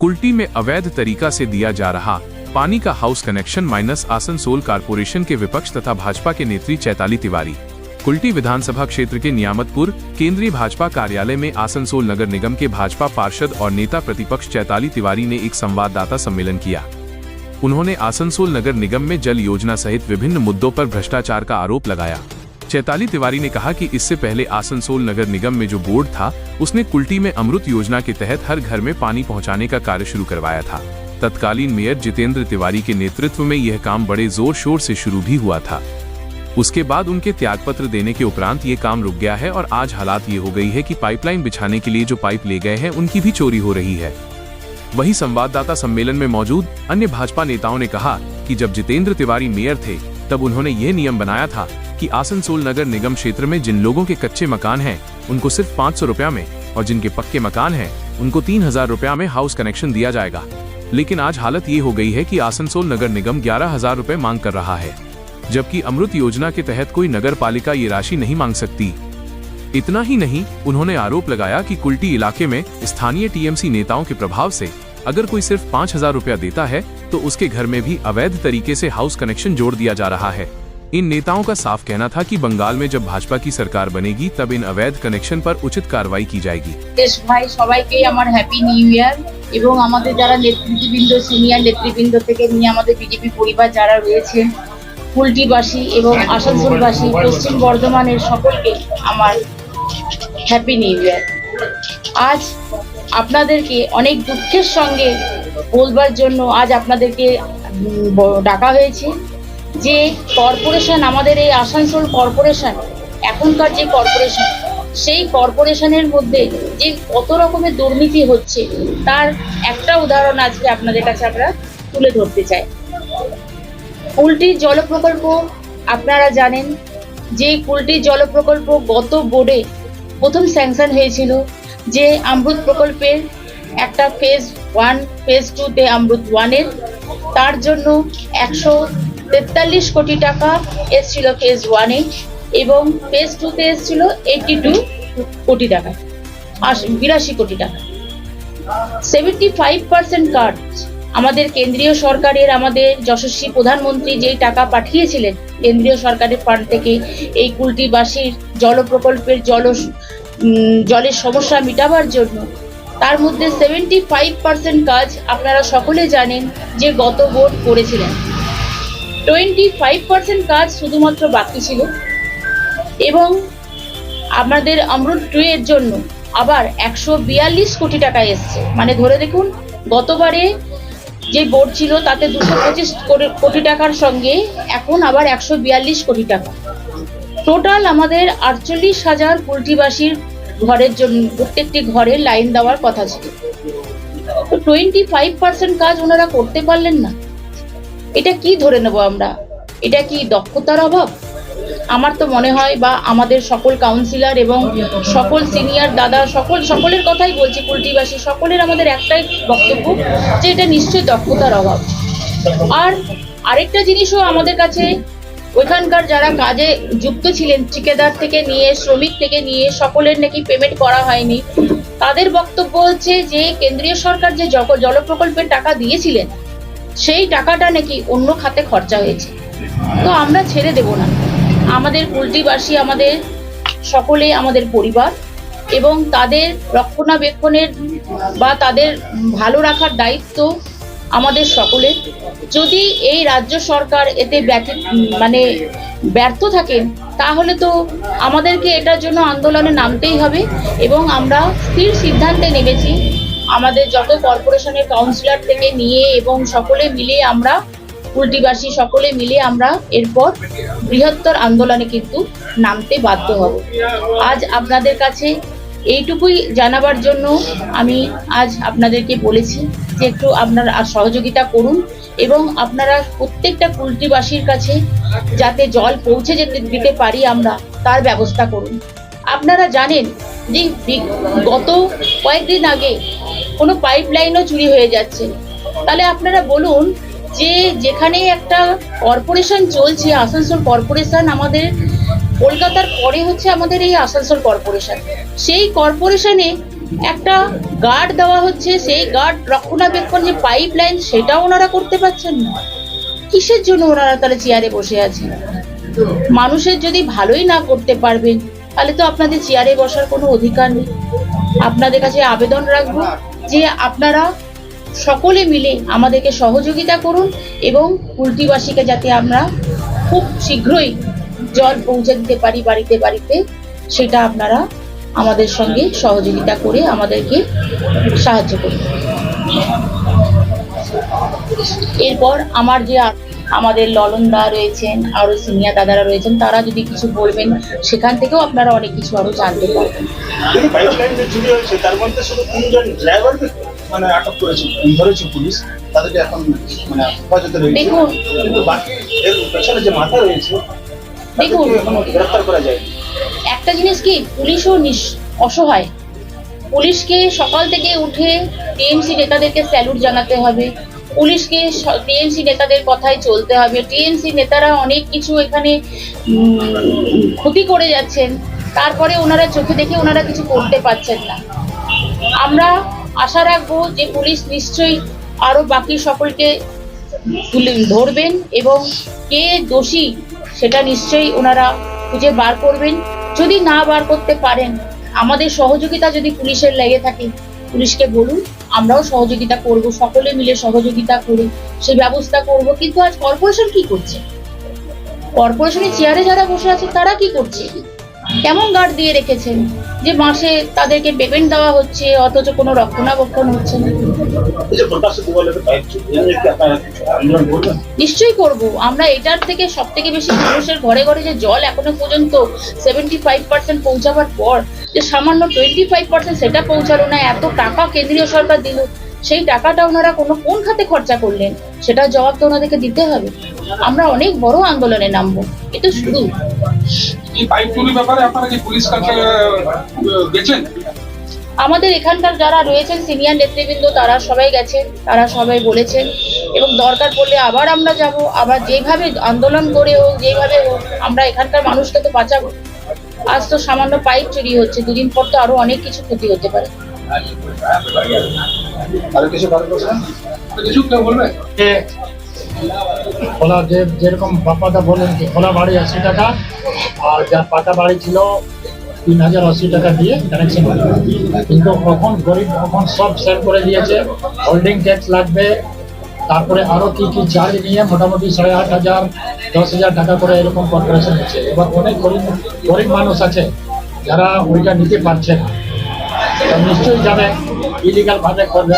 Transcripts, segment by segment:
कुल्टी में अवैध तरीका से दिया जा रहा पानी का house connection minus Asansol corporation के विपक्ष तथा भाजपा के नेत्री चैताली तिवारी। कुल्टी विधानसभा क्षेत्र के नियामतपुर केंद्रीय भाजपा कार्यालय में आसनसोल नगर निगम के भाजपा पार्षद और नेता प्रतिपक्ष चैताली तिवारी ने एक संवाददाता सम्मेलन किया। उन्होंने आसनसोल नगर निगम में जल योजना सहित विभिन्न मुद्दों पर भ्रष्टाचार का आरोप लगाया। चैताली तिवारी ने कहा कि इससे पहले आसनसोल नगर निगम में जो बोर्ड था उसने कुल्टी में अमृत योजना के तहत हर घर में पानी पहुंचाने का कार्य शुरू करवाया था। तत्कालीन मेयर जितेंद्र तिवारी के नेतृत्व में यह काम बड़े जोर शोर से शुरू भी हुआ था। उसके बाद उनके त्यागपत्र देने के उपरांत ये काम रुक गया है और आज हालात ये हो गई है कि पाइपलाइन बिछाने के लिए जो पाइप ले गए हैं उनकी भी चोरी हो रही है। वहीं संवाददाता सम्मेलन में मौजूद अन्य भाजपा नेताओं ने कहा कि जब जितेंद्र तिवारी मेयर थे तब उन्होंने ये नियम बनाया था कि आसनसोल नगर निगम क्षेत्र में जिन लोगों के कच्चे मकान हैं उनको सिर्फ 500 रुपया में और जिनके पक्के मकान हैं उनको 3000 रुपया में हाउस कनेक्शन दिया जाएगा। लेकिन आज हालत ये हो गई है कि आसनसोल नगर निगम 11,000 रुपए मांग कर रहा है, जबकि अमृत योजना के तहत कोई नगर पालिका ये राशि नहीं मांग सकती। इतना ही नहीं, उन्होंने आरोप लगाया कि कुल्टी इलाके में स्थानीय टीएमसी नेताओं के प्रभाव से अगर कोई सिर्फ 5,000 रुपया देता है तो उसके घर में भी अवैध तरीके से हाउस कनेक्शन जोड़ दिया जा रहा है। इन नेताओं का साफ कहना था कि बंगाल में जब भाजपा की सरकार बनेगी तब इन अवैध कनेक्शन पर उचित कार्रवाई की जाएगी। देश भाई সবাইকে আমার হ্যাপি নিউ ইয়ার এবং আমাদের যারা নেতৃবৃন্দ সিনিয়র নেতৃবৃন্দ থেকে নিয়ে আমাদের বিজেপি পরিবার যারা রয়েছে কুল্টিবাসী এবং আসানসোলবাসী পশ্চিম বর্ধমানের সকলকে আমার হ্যাপি নিউ ইয়ার। আজ আপনাদেরকে অনেক দুঃখের সঙ্গে বলবার জন্য আজ আপনাদেরকে ডাকা হয়েছে যে কর্পোরেশন আমাদের এই আসানসোল কর্পোরেশন এখনকার যে কর্পোরেশন সেই কর্পোরেশনের মধ্যে যে কত রকমের দুর্নীতি হচ্ছে তার একটা উদাহরণ আজকে আপনাদের কাছে আমরা তুলে ধরতে চাই। কুল্টি জল প্রকল্প আপনারা জানেন যে কুল্টি জল প্রকল্প গত বোর্ডে প্রথম স্যাংশন হয়েছিল যে অমৃত প্রকল্পের একটা ফেজ 1 ফেজ 2 তে অমৃত 1 এর তার জন্য 143 কোটি টাকা এসেছিল ফেজ 1 এ এবং ফেজ 2 তে এসেছিল 82 কোটি টাকা 82 কোটি টাকা। 75% কাজ আমাদের কেন্দ্রীয় সরকারের আমাদের যশস্বী প্রধানমন্ত্রী যেই টাকা পাঠিয়েছিলেন কেন্দ্রীয় সরকারের ফান্ড থেকে এই কুল্টিবাসীর জল প্রকল্পের জলের সমস্যা মেটাবার জন্য তার মধ্যে 75% কাজ আপনারা সকলে জানেন যে গত বোর্ড করেছিলেন। 25% কাজ শুধুমাত্র বাকি ছিল এবং আমাদের অমৃত 2 এর জন্য আবার 142 কোটি টাকা এসছে। মানে ধরে দেখুন গতবারে যে বোর্ড ছিল তাতে 225 কোটি টাকার সঙ্গে এখন আবার 142 কোটি টাকা। টোটাল আমাদের 48,000 কুল্টিবাসীর ঘরের জন্য প্রত্যেকটি ঘরে লাইন দেওয়ার কথা ছিল। তো 25% কাজ ওনারা করতে পারলেন না। এটা কি ধরে নেব আমরা? এটা কি দক্ষতার অভাব? আমার তো মনে হয় বা আমাদের সকল কাউন্সিলর এবং সকল সিনিয়র দাদা সকলের কথাই বলছি কুল্টিবাসী সকলের আমাদের একটাই বক্তব্য যে এটা নিশ্চয়ই দক্ষতার অভাব। আর আরেকটা জিনিসও আমাদের কাছে ওইখানকার যারা কাজে যুক্ত ছিলেন ঠিকাদার থেকে নিয়ে শ্রমিক থেকে নিয়ে সকলের নাকি পেমেন্ট করা হয়নি। তাদের বক্তব্য হচ্ছে যে কেন্দ্রীয় সরকার যে জল প্রকল্পের টাকা দিয়েছিলেন সেই টাকাটা নাকি অন্য খাতে খরচা হয়েছে। তো আমরা ছেড়ে দেব না। আমাদের কুল্টিবাসী আমাদের সকলে আমাদের পরিবার এবং তাদের রক্ষণাবেক্ষণের বা তাদের ভালো রাখার দায়িত্ব আমাদের সকলের। যদি এই রাজ্য সরকার এতে ব্যর্থ থাকেন তাহলে তো আমাদেরকে এটার জন্য আন্দোলনে নামতেই হবে এবং আমরা স্থির সিদ্ধান্তে নেমেছি আমাদের যত কর্পোরেশনের কাউন্সিলর থেকে নিয়ে এবং সকলে মিলে আমরা কুল্টিবাসী সকলে মিলে আমরা এরপর বৃহত্তর আন্দোলনে কিন্তু নামতে বাধ্য হব। আজ আপনাদের কাছে এইটুকুই জানাবার জন্য আমি আজ আপনাদেরকে বলেছি যে একটু আপনারা সহযোগিতা করুন এবং আপনারা প্রত্যেকটা কুল্টিবাসীর কাছে যাতে জল পৌঁছে দিতে পারি আমরা তার ব্যবস্থা করুন। আপনারা জানেন যে গত কয়েকদিন আগে কোনো পাইপলাইনও চুরি হয়ে যাচ্ছে। তাহলে আপনারা বলুন যে যেখানে একটা কর্পোরেশন চলছে আসানসোল কর্পোরেশন আমাদের কলকাতার পরে হচ্ছে আমাদের এই আসানসোল কর্পোরেশন, সেই কর্পোরেশনে একটা গার্ড দেওয়া হচ্ছে, সেই গার্ড রক্ষণাবেক্ষণ যে পাইপ লাইন সেটাও ওনারা করতে পারছেন না। কিসের জন্য ওনারা তাহলে চেয়ারে বসে আছেন? মানুষের যদি ভালোই না করতে পারবেন তাহলে তো আপনাদের চেয়ারে বসার কোনো অধিকার নেই। আপনাদের কাছে আবেদন রাখবো যে আপনারা সকলে মিলে আমাদেরকে সহযোগিতা করুন এবং কুলটিবাসীকে যাতে আমরা খুব শীঘ্রই জল পৌঁছে দিতে পারি বাড়িতে বাড়িতে, সেটা আপনারা আমাদের সঙ্গে সহযোগিতা করে আমাদেরকে সাহায্য করুন। এরপর আমাদের ললনদা রয়েছেন, আরো সিনিয়র দাদারা রয়েছেন, তারা যদি কিছু বলবেন সেখান থেকেও আপনারা অনেক কিছু আরো জানতে পারবেন। পাইপলাইন যে চুরি হয়েছে তার মধ্যে শুধু 3জন ড্রাইভারকে মানে আটক করেছে, ধরেছে পুলিশ, তাদেরকে এখন মানে হেফাজতে রয়েছে। দেখুন, কিন্তু বাকি এর পেছনে যে মাথা রয়েছে দেখুন, এখনো গ্রেফতার করা যায়। একটা জিনিস কি, পুলিশও অসহায়। পুলিশকে সকাল থেকে উঠে টিএমসি নেতাদেরকে স্যালুট জানাতে হবে, পুলিশকে টিএমসি নেতাদের কথায় চলতে হবে। টিএমসি নেতারা অনেক কিছু এখানে ক্ষতি করে যাচ্ছেন, তারপরে ওনারা চোখে দেখে ওনারা কিছু করতে পারছেন না। আমরা আশা রাখবো যে পুলিশ নিশ্চয়ই আরো বাকি সকলকে ধরবেন এবং কে দোষী সেটা নিশ্চয়ই ওনারা খুঁজে বার করবেন। যদি না বার করতে পারেন, আমাদের সহযোগিতা যদি পুলিশের লেগে থাকে, পুলিশকে বলুন, আমরাও সহযোগিতা করব, সকলে মিলে সহযোগিতা করে সেই ব্যবস্থা করব। কিন্তু আজ কর্পোরেশন কি করছে? কর্পোরেশনের চেয়ারে যারা বসে আছে তারা কি করছে? কেমন গার্ড দিয়ে রেখেছেন যে মাসে তাদেরকে পেমেন্ট দেওয়া হচ্ছে অথচ কোনো রক্ষণাবেক্ষণ হচ্ছে না। এই যে প্রকাশ্য দেওয়ালের পাইপ চুরি, এর কি আপনারা আন্দোলন করবেন? নিশ্চয়ই করব। আমরা এটার থেকে সব থেকে বেশি মানুষের ঘরে ঘরে যে জল এখনো পর্যন্ত 75% পৌঁছাবার পর যে সামান্য 25% সেটা পৌঁছালো না, এত টাকা কেন্দ্রীয় সরকার দিল, সেই টাকাটা ওনারা কোন খাতে খরচা করলেন সেটা জবাব তো ওনাদেরকে দিতে হবে। আমরা অনেক বড় আন্দোলনে নামবো, এটা শুরু। এই পাইপ চুরির ব্যাপারে আপনারা কি পুলিশ কাছে গেছেন? আমাদের এখানকার যারা রয়েছেন সিনিয়র নেতৃবৃন্দ তারা সবাই গেছেন, তারা সবাই বলেছেন এবং দরকার পড়লে আবার আমরা যাব, আবার যেভাবে আন্দোলন করে হোক, যেভাবে হোক আমরা এখানকার মানুষকে তো বাঁচাবো। আজ তো সামান্য পাইপ চুরি হচ্ছে, দুদিন পর তো আরো অনেক কিছু ক্ষতি হতে পারে। আর কিছু বার করছেন? কিছু কেউ বলবে? খোলা যেরকম বাপাদা বলেন যে খোলা বাড়ি 80 টাকা, আর যার পাকা বাড়ি ছিল 3080 টাকা দিয়ে কানেকশন হলো। কিন্তু কখন গরিব কখন সব সেভ করে দিয়েছে, হোল্ডিং ট্যাক্স লাগবে, তারপরে আরো কি কি চার্জ নিয়ে মোটামুটি 8500 10,000 টাকা করে এরকম কর্পোরেশন হচ্ছে। এবার অনেক গরিব মানুষ আছে যারা ওইটা নিতে পারছে না, নিশ্চয়ই যাবে ইলিগাল ভাবে করবে।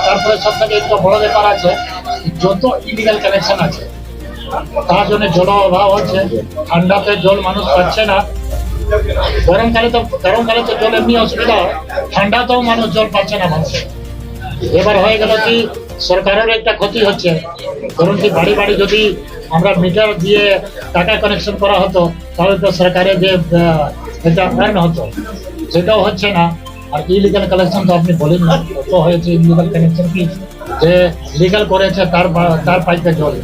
তারপরে সব থেকে একটা বড় ব্যাপার আছে, যত ইলিগাল কানেকশন আছে তার জন্য জল অভাব হচ্ছে। ঠান্ডাতে জল মানুষ পাচ্ছে না, গরমকালে তো জল এমনি অসুবিধা হয়, ঠান্ডাতেও মানুষ জল পাচ্ছে না মানুষের। এবার হয়ে গেল কি সরকারের একটা ক্ষতি হচ্ছে, ধরুন কি বাড়ি বাড়ি যদি আমরা মিটার দিয়ে টাকা কানেকশন করা হতো তাহলে তো সরকারের যে এটা আর্ন হতো সেটাও হচ্ছে না। আর ইলিগাল কানেকশন তো আপনি বলেন কত হয়েছে, ইলিগাল কানেকশন কি যে লিগাল করেছে তার পাইপে জল।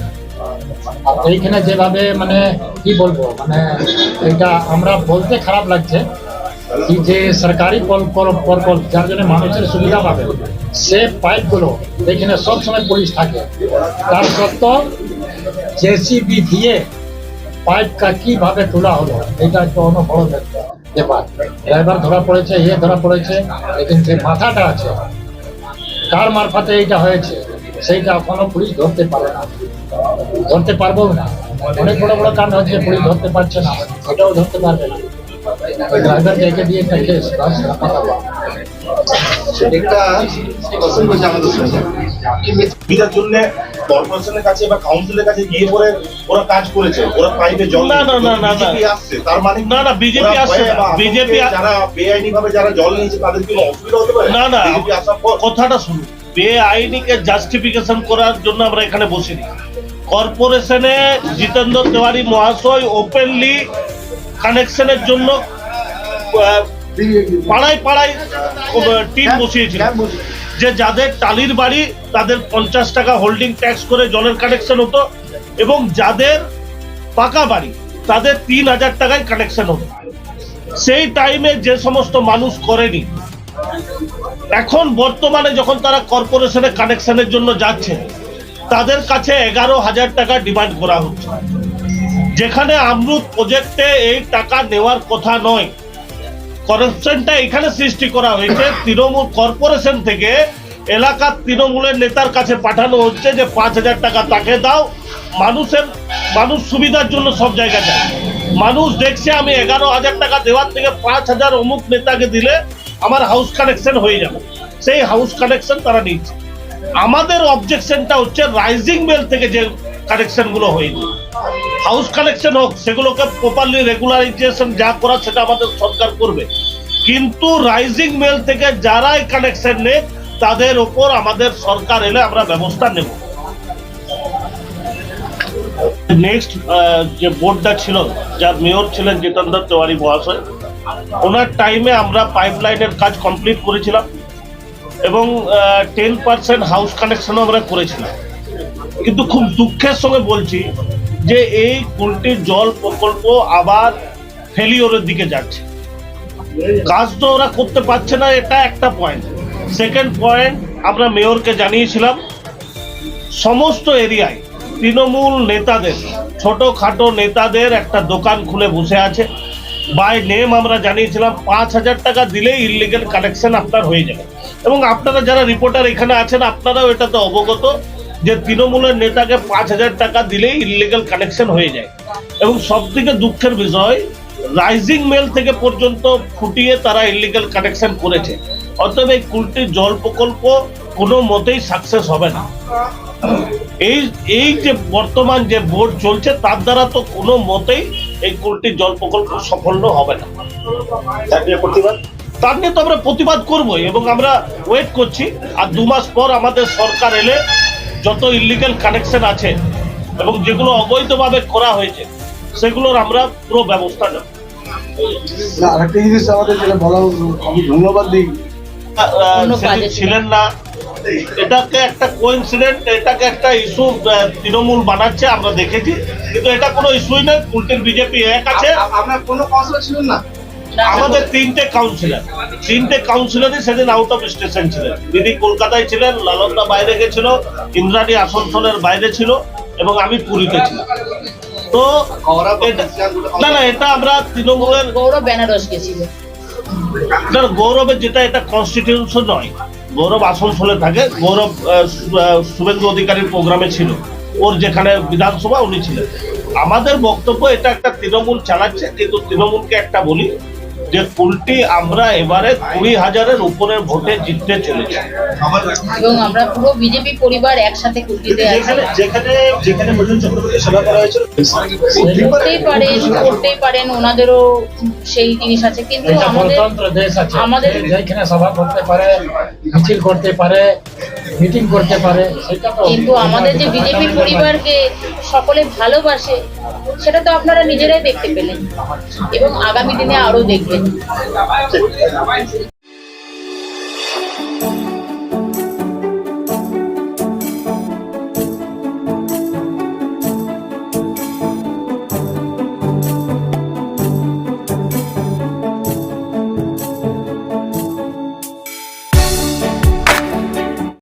আর এইখানে যেভাবে মানে কি বলবো, মানে এটা আমরা বলতে খারাপ লাগছে কি যে সরকারি প্রকল্প যার জন্য মানুষের সুবিধা পাবে সে পাইপগুলো এখানে সবসময় পুলিশ থাকে, তার সত্ত্বেও জেসিবি দিয়ে পাইপটা কিভাবে তোলা হলো এটা একটা অন্য বড় ব্যাপার। ড্রাইভার ধরা পড়েছে, ধরা পড়েছে, লেকিন যে মাথাটা আছে কার মারফতে এইটা হয়েছে সেইটা কোনো পুলিশ ধরতে পারে না, ধরতে পারবো না। অনেক বড় বড় কাণ্ড হচ্ছে, পুলিশ ধরতে পারছে না, এটাও ধরতে পারবে না। ড্রাইভার রেখে দিয়ে একটা কেস সুবিধার জন্য কর্পোরেশনের কাছে বা কাউন্সিলের কাছে গিয়ে পরে ওরা কাজ করেছে, ওরা পাইপে জল বিজেপি আসছে, তার মানে না বিজেপি আসছে না, বিজেপি যারা বেআইনি ভাবে যারা জল নিয়েছে তাদের কোনো অসুবিধা হতে পারে না বিজেপি আসার পর? কথাটা শুনুন, বেআইনিকে জাস্টিফিকেশন করার জন্য আমরা এখানে বসিনি। কর্পোরেশনে জিতেন্দ্র তেওয়ারি মহাশয় ওপেনলি কানেকশনের জন্য পাড়ায় পাড়ায় টিম বসিয়েছিলেন যে যাদের টালির বাড়ি তাদের 50 টাকা হোল্ডিং ট্যাক্স করে জলের কানেকশন হতো এবং যাদের পাকা বাড়ি তাদের 3000 টাকায় কানেকশন হতো। সেই টাইমে যে সমস্ত মানুষ করেনি এখন বর্তমানে যখন তারা কর্পোরেশনে কানেকশনের জন্য যাচ্ছে, তাদের কাছে 11,000 টাকা ডিমান্ড করা হচ্ছে, যেখানে অমৃত প্রজেক্টে এই টাকা নেওয়ার কথা নয়। কানেকশনটা এখানে সৃষ্টি করা হয়েছে তৃণমূল কর্পোরেশন থেকে, এলাকার তৃণমূলের নেতার কাছে পাঠানো হচ্ছে যে 5,000 টাকা তাকে দাও। মানুষ সুবিধার জন্য সব জায়গায় যায়। মানুষ দেখছে আমি 11,000 টাকা দেওয়ার থেকে 5,000 অমুক নেতাকে দিলে আমার হাউস কানেকশন হয়ে যাবে, সেই হাউস কানেকশন তারা নিচ্ছে। আমাদের অবজেকশনটা হচ্ছে রাইজিং বেল থেকে যে কানেকশন গুলো হয়েছে, হাউস কানেকশন হোক, সেগুলোকে প্রপারলি রেগুলারাইজেশন যা করা সেটা আমাদের সরকার করবে, কিন্তু রাইজিং বেল থেকে যারাই কানেকশন নেই তাদের উপর আমাদের সরকার এলে আমরা ব্যবস্থা নেব। নেক্সট যে বোর্ডটা ছিল, যার মেয়র ছিলেন জিতেন্দ্র তিওয়ারি মহাশয়, ওনার টাইমে আমরা পাইপলাইনের কাজ কমপ্লিট করেছিলাম এবং 10% হাউস কানেকশনও আমরা করেছিলাম। কিন্তু খুব দুঃখের সঙ্গে বলছি যে এই কুলটির জল প্রকল্প আবার ফেলিওরের দিকে যাচ্ছে। কাজ তো ওরা করতে পারছে না, এটা একটা পয়েন্ট। সেকেন্ড পয়েন্ট, আমরা মেয়রকে জানিয়েছিলাম সমস্ত এরিয়ায় তৃণমূল নেতাদের, ছোটখাটো নেতাদের একটা দোকান খুলে বসে আছে। বাই নেম আমরা জানিয়েছিলাম 5,000 টাকা দিলেই ইলিগাল কানেকশন আপনার হয়ে যাবে। এবং আপনারা যারা রিপোর্টার এখানে আছেন, আপনারাও এটাতে অবগত যে তৃণমূলের নেতাকে 5,000 টাকা দিলেই ইলিগাল কানেকশন হয়ে যায়। এবং সব থেকে দুঃখের বিষয়, রাইজিং মেল থেকে পর্যন্ত ফুটিয়ে তারা ইলিগাল কানেকশন করেছে। অতএব এই কুলটির জল প্রকল্প কোনো মতেই সাকসেস হবে না। এই যে বর্তমান যে বোর্ড চলছে তার দ্বারা তো কোনো মতেই এই কুলটির জল প্রকল্প সফল হবে না। তার নিয়ে তো আমরা প্রতিবাদ করবই এবং আমরা ওয়েট করছি। আর 2 মাস পর আমাদের সরকার এলে যত ইলিগাল কানেকশন আছে এবং যেগুলো অবৈধভাবে করা হয়েছে সেগুলোর আমরা পুরো ব্যবস্থা নেব। আরেকটা জিনিস আমাদের যেটা বলা, আমি ধন্যবাদ দিই, ছিলেন না, এটাকে একটা কোইন্সিডেন্ট, এটাকে একটা ইস্যু তৃণমূল বানাচ্ছে, আমরা দেখেছি, কিন্তু এটা কোনো ইস্যুই নয়। কুলটির বিজেপি এক আছে। আপনার কোনো কাউন্সিলর ছিলেন না? আমাদের 3টে কাউন্সিলরই সেদিন আউট অফ স্টেশন ছিলেন। দিদি কলকাতায় ছিলেন, লালনদা বাইরে গেছিল, ইন্দ্রাণী আসানসোলের বাইরে ছিল এবং আমি পুরীতে ছিলাম। তো না, এটা আমরা তৃণমূলের গৌরব বেনারস গেছিল। গৌরবের যেটা, এটা কনস্টিটিউশন নয়, গৌরব আসানসোলে থাকে। গৌরব শুভেন্দু অধিকারীর প্রোগ্রামে ছিল, ওর যেখানে বিধানসভা উনি ছিলেন। আমাদের বক্তব্য, এটা একটা তৃণমূল চালাচ্ছে, কিন্তু তৃণমূলকে একটা বলি যে কুলটি আমরা এবারে 20,000-এর উপরে ভোটে জিততে চলেছি এবং আমরা পুরো বিজেপি পরিবার একসাথে কুলটিতে আছি। যেখানে মধুন চক্রবর্তী সভা করা হয়েছিল, করতেই পারেন, ওনাদেরও সেই জিনিস আছে, কিন্তু এটা গণতন্ত্র দেশ আছে, যেখানে সভা করতে পারে, মিছিল করতে পারে, মিটিং করতে পারে, সেটা তো। কিন্তু আমাদের যে বিজেপি পরিবারকে সকলে ভালোবাসে সেটা তো আপনারা নিজেরাই দেখতে পেলেন এবং আগামী দিনে আরো দেখবেন।